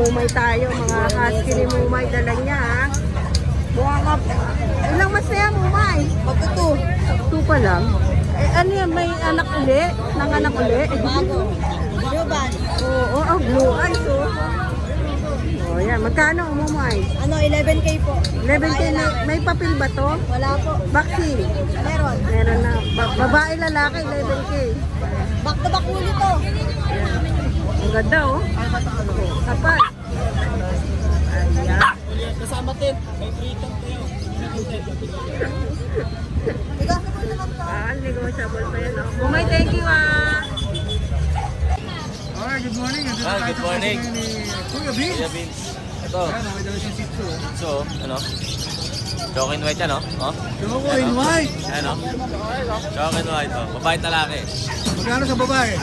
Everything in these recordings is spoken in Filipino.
Mumay tayo, mga husky ni Mumay, dala niya ha. Mukha ka, ilang mas na yan Mumay? Magto 2 pa lang. Eh ano yan, may anak uli? Nanganak uli? Bago. Blue band. Oo, blue eyes oh. Oh yan, magkano Mumay? Ano, 11K po. 11K na, may papel ba to? Wala po. Vaccine? Meron. Meron na. Babae lalaki, 11K. Back to back ulit to. Ang ganda oh. Kapal. Ayan. Kasama din. May 3 tong tayo. Negotiable pa yan oh. Mumay, thank you ah. Alright, good morning. Good morning. Kuya Vince. Kuya Vince. Ito. Ayan, may dala siyang sitso. So, ano? Choco and white yan, no? Oh? Choco and white. Ayan, no? Choco and white, oh. Babae talaki. Magkano sa babae?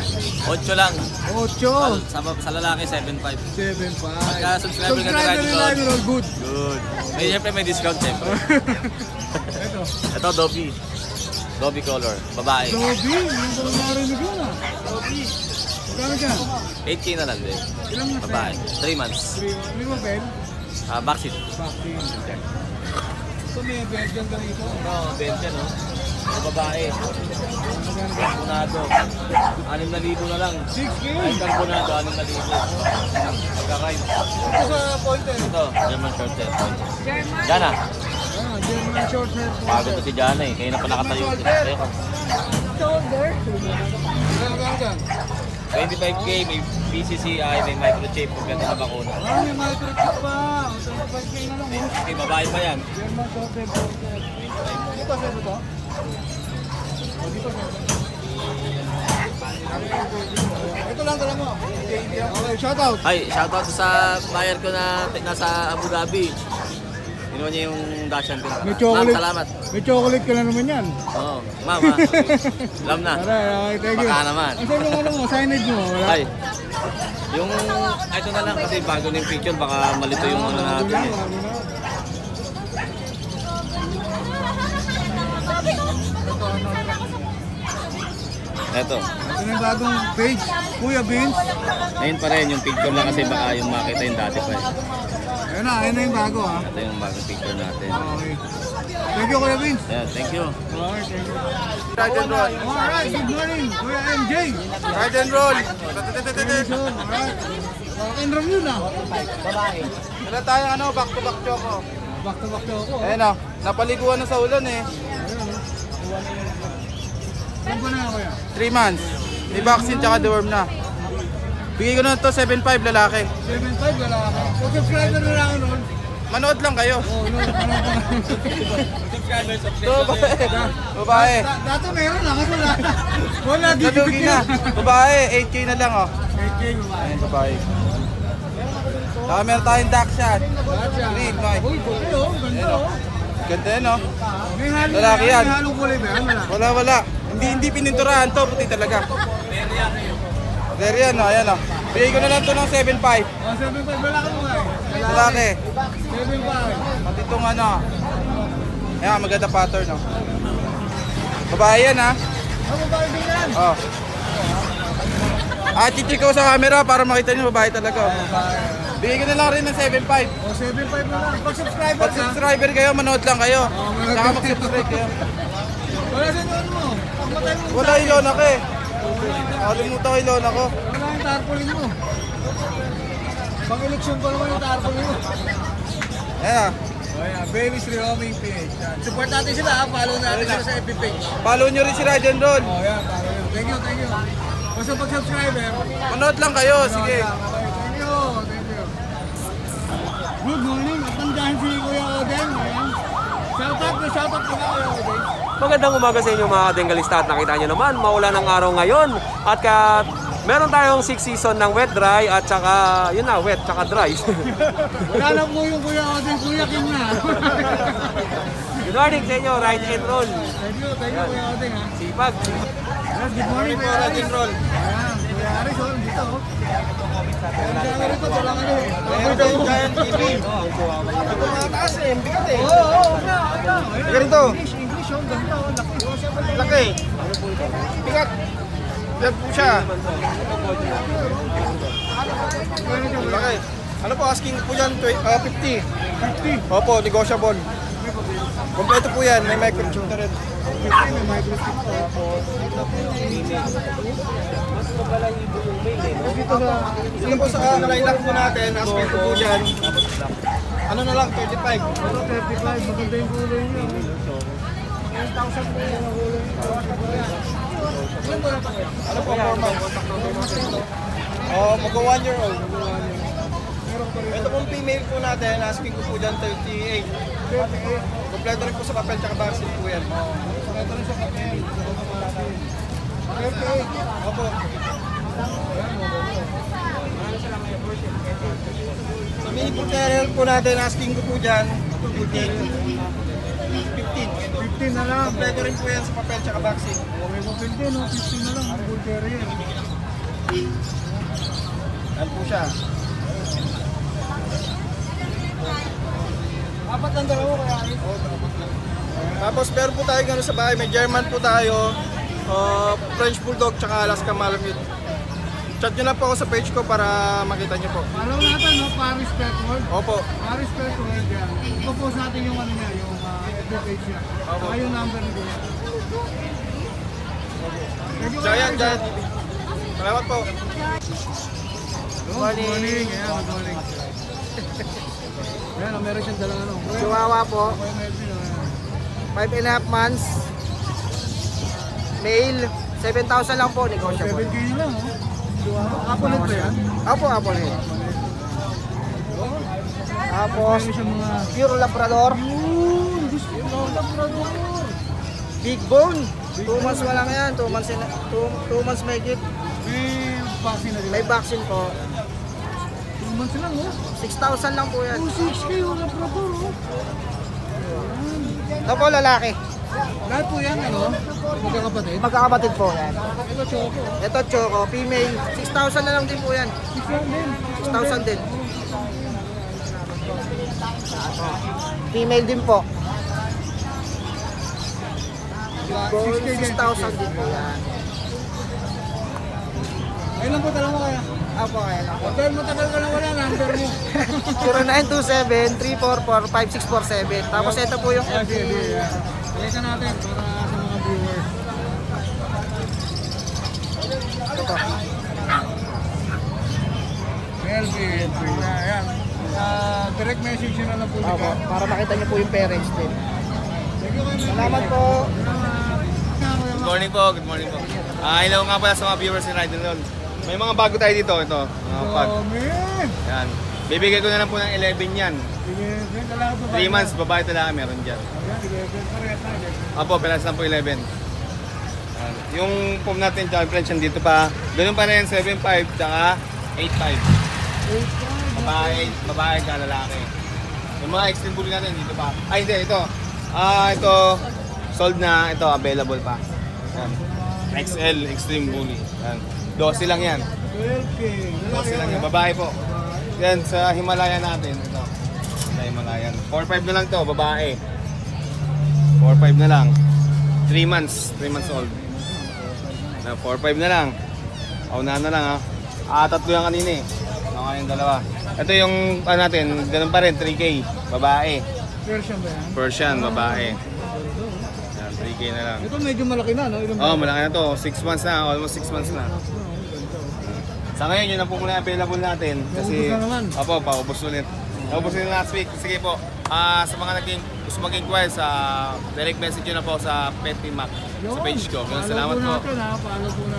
8 lang. 8. Sa lalaki, 7.5. 7.5. Pagka-subscriber ka Subscriber na nila, all good. Good. May, siyempre may discount, siyempre. Ito. Ito, Dobby. Dobby color. Babae. Dobby? Yung pala narinig yun ah. Dobby. Magkano ka? 8K na lang din. Ilang months Babae. na? 3 months. 3 months. May mabel? Backseat. Vaccine. Ito may Belgian ka rito. No, Belgian, no? Babae. Carbonado. 6,000 na lang. 6K? Ay, carbonado, 6,000. Magkakain. Ito sa pointer. Ito, German short hair. Jana. Ah, German short hair. Bago to si Jana eh. Kaya na pa nakatayo. Shoulder. Magkano ka? 25K, may PCCI, may microchip, maganda na bakuna. Ah, may microchip pa. 25K na lang. Okay, babae pa yan. German short hair. Dito sa ito? O dito sa ito? Ito lang dala mo. Okay, shoutout. Ay, shoutout sa buyer ko na nasa Abu Dhabi. Inuwan niya yung Dacian ko. May chocolate. Ma'am, salamat. May chocolate ka na naman yan. Oo, ma'am ha. Alam na. Okay, thank you. Baka naman. Ang saan yung ano mo, signage mo? Wala? Ay, yung, ito na lang kasi bago na yung picture, baka malito yung ano natin eh. Ito. Ito na yung bagong page, Kuya Vince. Ayun pa rin, yung picture lang kasi baka yung makita yung dati pa eh. Ayun na yung bago ha. Ito yung bagong picture natin. Okay. Thank you Kuya Vince. Yeah, thank you. Alright, thank you. Ride and roll. Alright, good morning, Kuya MJ. Ride and roll. Alright. Rock and roll yun ah. Wala tayong ano, back to back choco. Back to back daw ako. Ayan o, napaliguan na sa ulan eh. Saan ko na Kuya? 3 months. May vaccine tsaka deworm na. Bigay ko na ito 7.5 lalaki. 7.5 wala ako. Kung subscriber na lang ako noon. Manood lang kayo. Oo, noon. Ito, babae. Dati meron lang kasi wala. Wala, Nalugi na. Babae, 8K na lang oh. 8K babae. Ayan, babae. Saka meron tayong Dachshund. Gotcha. Green, white. Uy, puti oh. Ganda oh. Ganda yan oh. May halong Lalaki yan. May halong kulay ba yan? Wala. Wala. Hindi pininturahan to, puti talaga. There yan oh, ayan oh. Bigay ko na lang to ng 7.5. Oh, 7.5 wala ka mo eh. Lalaki. 7.5. Pati itong ano. Ayan, maganda pattern oh. Babae yan ha. Oh, babae din yan. Oh. Chichi ko sa camera para makita niyo babae talaga oh. Bigay ko na lang rin ng 7.5. Oh, 7.5 na lang. Pag subscriber Pag ka. subscriber kayo, manood lang kayo. Saka mag-subscribe kayo. Wala sa inyo mo. Pag matay mo. Wala ilon ako eh. Nakalimutan ko ilon ako. Wala yung tarpaulin mo. Pang eleksyon pa naman yung tarpaulin mo. Ayan ah. Oh yeah, Bailey's Reoming PH. Support natin sila ha. Follow natin sila sa FB page. Follow nyo rin si Ride and Roll. Oh yeah, follow nyo. Thank you, thank you. Basta pag subscriber. Manood lang kayo, sige. Thank you, thank you. Good morning. Matandahan si Kuya Oden. Ayan. Shoutout ko na Kuya Oden. Magandang umaga sa inyo mga kadengalista at nakita nyo naman, maulan ang araw ngayon at meron tayong 6 season ng wet dry at saka, yun na, wet tsaka dry. Wala lang po yung Kuya Oden, Kuya Kim na. Good morning sa inyo, ride and roll. Thank you Kuya Oden ha. Sipag. Yes, good morning Kuya Ride and Roll. Ayan, Kuya Aris, oh, dito oh. Ayan, rito, wala ka rin. Meron tayong Giant TV. Mataas eh, bigat eh. Ganito. English, oh, ganda oh, laki. Laki. Bigat. Bigat po siya. Laki. Ano po, asking po yan, 50. 50. Opo, negotiable. Kompleto po yan, may microchip na rin. 50, may microchip pa. Dito po sa line-up po natin, asking po dyan. Ano na lang, 35. Pero 35, maganda yung kulay niya. 9,000 po yung kulay niya. Ano po, 4 months? Oh, mag-1 year old. Ito pong female po natin, asking ko po dyan 38. Kompleto rin po sa papel tsaka vaccine po yan. Kompleto rin sa papel. 38. Opo. Sa mini po terrier po natin, asking ko po dyan 15. 15 na lang. Kompleto rin po yan sa papel tsaka vaccine. Okay mo 15, no? 15 na lang. Bull Terrier. Yan po siya. Apat lang dalawa kaya alis. Tapos meron po tayo gano'n sa bahay, may German po tayo, French Bulldog, tsaka Alaska Malamute. Chat nyo lang po ako sa page ko para makita nyo po. Follow natin, no? Paris Pet World. Opo. Paris Pet World yan. Ipopost natin yung ano niya, yung FB page niya. Saka yung number niya. Tsaka yan, dyan. Salamat po. Good morning. Ayan, good morning. Ayan, meron siyang dalang ano. Chihuahua po. 5.5 months. Male. 7,000 lang po, negotiable. 7K na lang, oh. Apolet ba yan? Apo, head. Tapos, Meron siyang mga... pure Labrador. Yun! Gusto ko Labrador! Big bone. 2 months pa lang yan. 2 months, 2 months may gift. May vaccine na din. May vaccine po. 2 months lang, oh. 6,000 lang po yan. Oh, 6K, oh, Labrador, oh. Ito po, lalaki. Lahat po yan, ano? Magkakapatid. Magkakapatid po yan. Ito, Choco. Ito, Choco. Female. 6,000 na lang din po yan. 6,000 din. Female din po. 6,000 din po yan. Ayun lang po, dalawa kaya. Apo, kaya lang po. Dahil matagal ka na wala, number mo. 0927-344-5647. Tapos ito po yung FB. Teka natin para sa mga viewers. Ito po. LB. Ayan. Direct message nyo na lang po. Opo, para makita niyo po yung parents din. Thank you kayo. Salamat po. Good morning po, good morning po. Hello nga pala sa mga viewers ni Ride and Roll. May mga bago tayo dito, ito. Mga pag. man. Yan. Bibigay ko na lang po ng 11 yan. 3 months, babae talaga meron dyan. Apo, pelas lang po 11. Yan. Yung pom natin, tsaka inflation dito pa. Ganun pa rin, 7.5 tsaka 8.5. Babae ka lalaki. Yung mga extreme bully natin dito pa. Ay hindi, ito. Ito sold na, ito available pa. Yan. XL extreme bully. Yan. 12 lang yan. 12 lang yan. Babae po. Yan sa Himalaya natin. Ito. Sa Himalayan. 4.5 na lang to, babae. 4.5 na lang. 3 months old. 4.5 na lang. Paunahan na lang ha. Tatlo yan kanina eh. Ako yung dalawa. Ito yung natin, ganun pa rin, 3K, babae. Persian ba yan? Persian, babae. Yan, 3K na lang. Ito medyo malaki na, no? Oo, malaki na to. 6 months na, almost 6 months na. Sa ngayon, yun ang po muna available natin. Kasi, Naubos na naman. Opo, paubos ulit. Naubos ulit last week. Sige po, sa mga gusto mag-inquire, sa direct message nyo na po sa Petty Mac, sa page ko. Salamat po.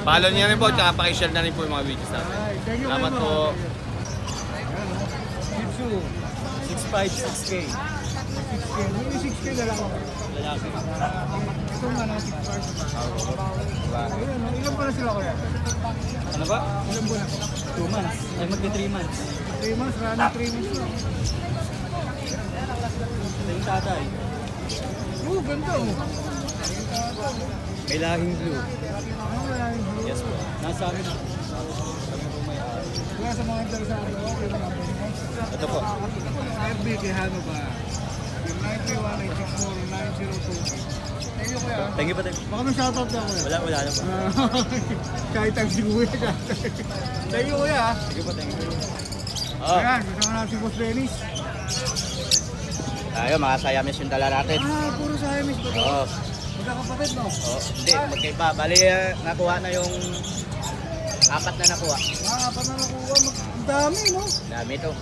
Follow nyo rin po, tsaka pakishare na rin po yung mga videos natin. Salamat po. 6.5, 6K. 6K. May 6K na lang ako. Ito nga na 6.5. Ayun, no? Ilan pa na sila kuya? Ano ba? Ilan po na? 2 months. Ay, magka 3 months. 3 months, running 3 months lang. Yung tatay. Oo, ganda oh. May lahing blue. Wala yung blue. Yes po. Nasa akin na. Kaya sa mga interesado, okay na lang. Ito po. FB, kay Hano ba? 931-964-902. Thank you kuya. Thank you po. Baka may shoutout na kuya. Wala na po. Kahit ang si kuya. Thank you kuya. Thank you po. Oh. Ayan, kasama natin si Boss Dennis. Tayo, mga Siamese yung dala natin. Puro Siamese ba to? Oo. Magkakapatid, no? Hindi, magkaiba. Bali, nakuha na yung 4 na nakuha. Apat na nakuha. Ang dami, no? Dami to.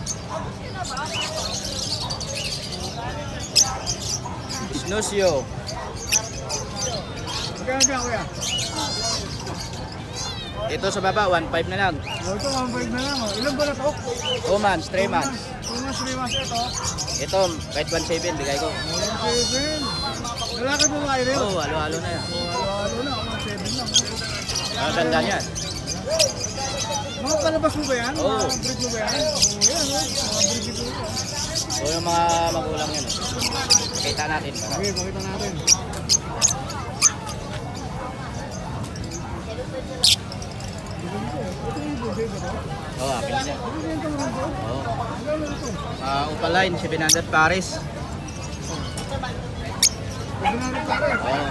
Snusyo. Magkano dyan, kuya? Ito sa baba, 1.5 na lang. Ito, 1.5 na lang. Ilan ba na to? 2 months, 3 months. 2 months, 3 months ito. Ito, kahit 1.7, bigay ko. 1.7. Lalaki mo kayo rin? Oo, halo-halo na yan. Halo-halo na, 1.7 lang. Ang ganda niyan. Mga palabas mo ba yan? Oo. Mga breed mo ba yan? Oo, yan, no? Mga breed mo yan. O yung mga magulang yan. Kita natin. Okay, pakita natin. Ito yung bubay ba to? Oo, akin niya. Ano yan itong rando? Oo. Ano ito? Upaline, 700 pares. Ordinary pare. Oo.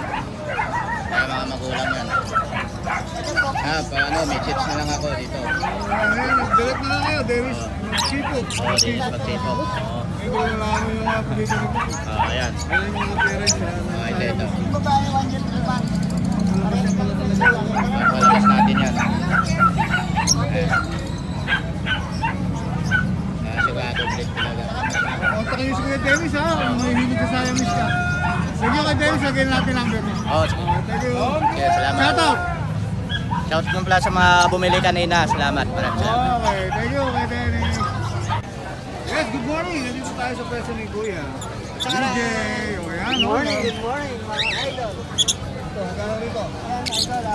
Kaya mga magulang yan. May chips na lang ako dito. Ayan, nag-direct na lang kayo, Dennis. Sipo. Oo, di pagsipo. Oo. Ay, kung wala mo yung mga pagkita ni Boss. Ayan. Ayan yung mga parents. Ito. Palabas natin yan. Ayan. Sigurado ulit talaga. Kontak niyo si Kuya Dennis, ha? Kung may hilig ka sa Siamese ka. Sige kay Dennis, lagyan natin number mo. Oo, Thank you. sige, salamat. Shout out! Shout mo pala sa mga bumili kanina. Salamat. Maraming salamat. Okay, thank you kay Dennis. Yes, good morning. Nandito tayo sa presyo ni Kuya. DJ, o yan. Good morning, mga idol. Ito, magkano rito? Ayan, idol,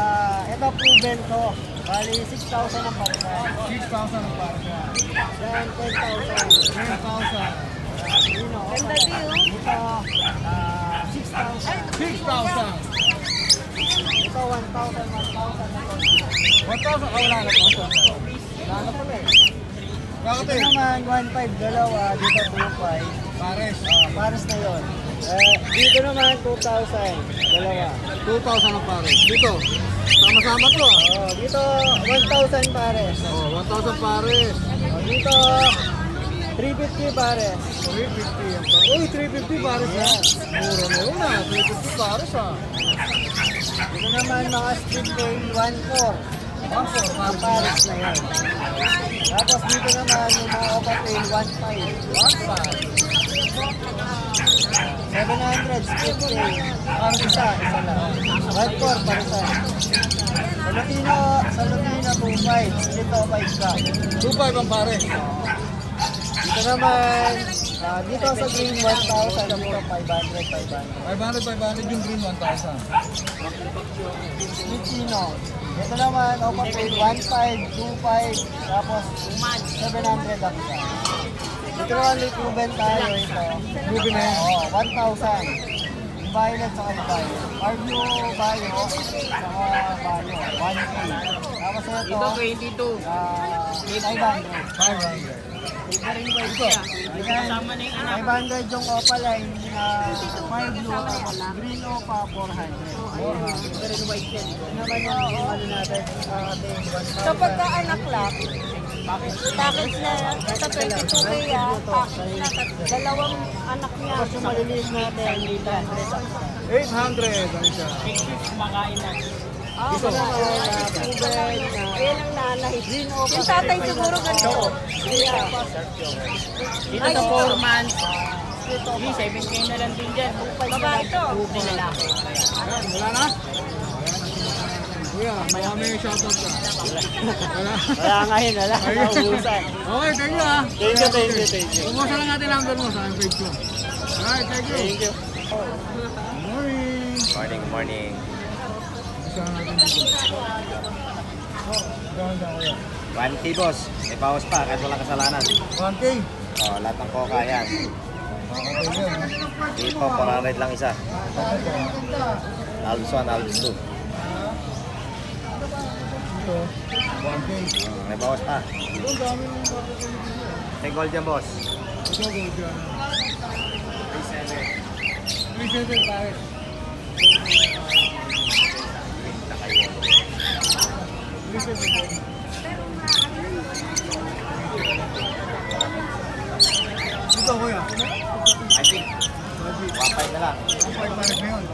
ito proven to. Bali, 6,000 ang parisa. 6,000 ang para siya. Then, 10,000. 10,000. Ganda din, oh. Ito, 6,000. 6,000. Ito, 1,000, 1,000. 1,000. Wala na to. Wala na pala eh. Bakit Ito naman, 1,500, dalawa. Dito, 2,500. Pares. Pares na yun. Dito naman, 2,000. Dalawa. 2,000 ang pares. Dito. Sama-sama to, ah. Dito, 1,000 pares. Oh, 1,000 pares. Dito, 350 pares. 350 ang pares. Uy, 350 pares, ha? Mura na yun, ah. 350 pares, ah. Dito naman, mga street tail, 1,400. Mga pares na yan. Tapos dito naman, yung mga overtail, 1,500. 700 street tail. Isa lang. 1,400 parisan. Sa Lutino, 2,500. Dito, 5 ka. 2,500 ang pares. Dito naman, dito sa green, 1,000. Dito, 500. 500 yung green 1,000. Lutino. Ito naman, overtail, 1,500, 2,500. Tapos, 700 ang isa. Dito naman, Lutuben tayo ito. Ruby na yan. Oo, 1,000. Yung violet sa kayo. Arvio Bayo, saka Bayo, 1K. Tapos ito, 500. 500 yung Opaline na fire blue, green Opa, 400. Naman yung ano natin, ating 1,000. So pagka-anak lang, package na sa 22K package na dalawang anak niya. Tapos yung maliliit natin, 800 ang isa. Dito na Ayan ang nanay. green Opa. Yung tatay siguro ganito. Dito sa 4 months, 7K na lang din dyan. Babae ito. Ayan, wala na? Kuya, baka may shoutout ka. Wala? Wala ngayon, wala. Naubusan. Okay, thank you, ah. Thank you. Kumusta lang natin number mo sa aking page ko. Alright, thank you. Good morning. Morning. Isa natin dito. Ganda kuya. 1K boss. May bawas pa kahit walang kasalanan. 1K. Lahat ng coca yan. Makakapay yan, ha? Dito, 400 lang isa. Alps 1, Alps 2. Ito, 1K. May bawas pa. Ito, ang dami ng bakit yung May gold dyan boss. ito, gold yan. 3,700 tayo. Pinta kayo. 3,700. Ito, kuya. I think. 1.5 na lang. 1.5 pares na yun.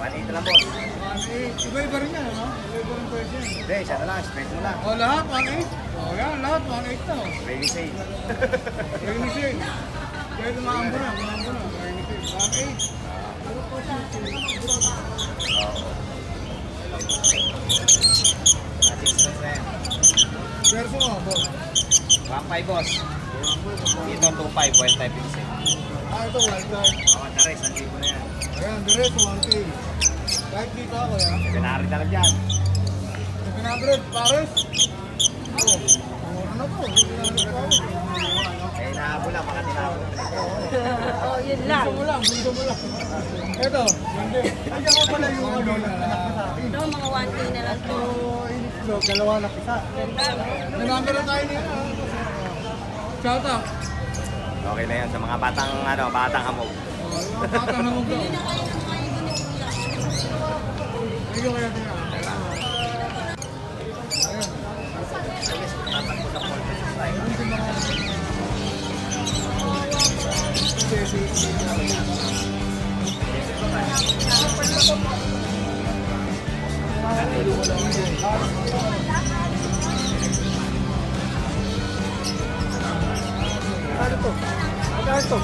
1.8 na lang, boss. Iba-iba rin yan, ano? Iba-iba rin pwede yan. Hindi, siya na lang. Spread mo lang. O, lahat, 1.8. O, yan, lahat, 1.8 na. Ready sale. Rainy shade. Pwede maambo na. Rainy shade. 1.8. Verso mo, boss. 1.5, boss. Ito, 2.5. Wild type yung sale. Ito, wild card. The rest, 1,000 na yan. Ayan, diretso, 1K. Kahit dito ako, yan. Pinari na lang dyan. 700, pares. Oh, ano to? 700 pares. Eh, nahabol lang. Baka tinabol. Oh, yun lang. Bunso mo lang. Ito, hindi. Kaya nga pala yung ano na sa akin. Ito, mga 1K na lang to. Inislo, dalawa na isa. Ganda. Nanamit na tayo niya. Shout out. Okay na yan sa mga batang hamog. Mga batang hamog daw. Ikaw kaya niya. Ano to?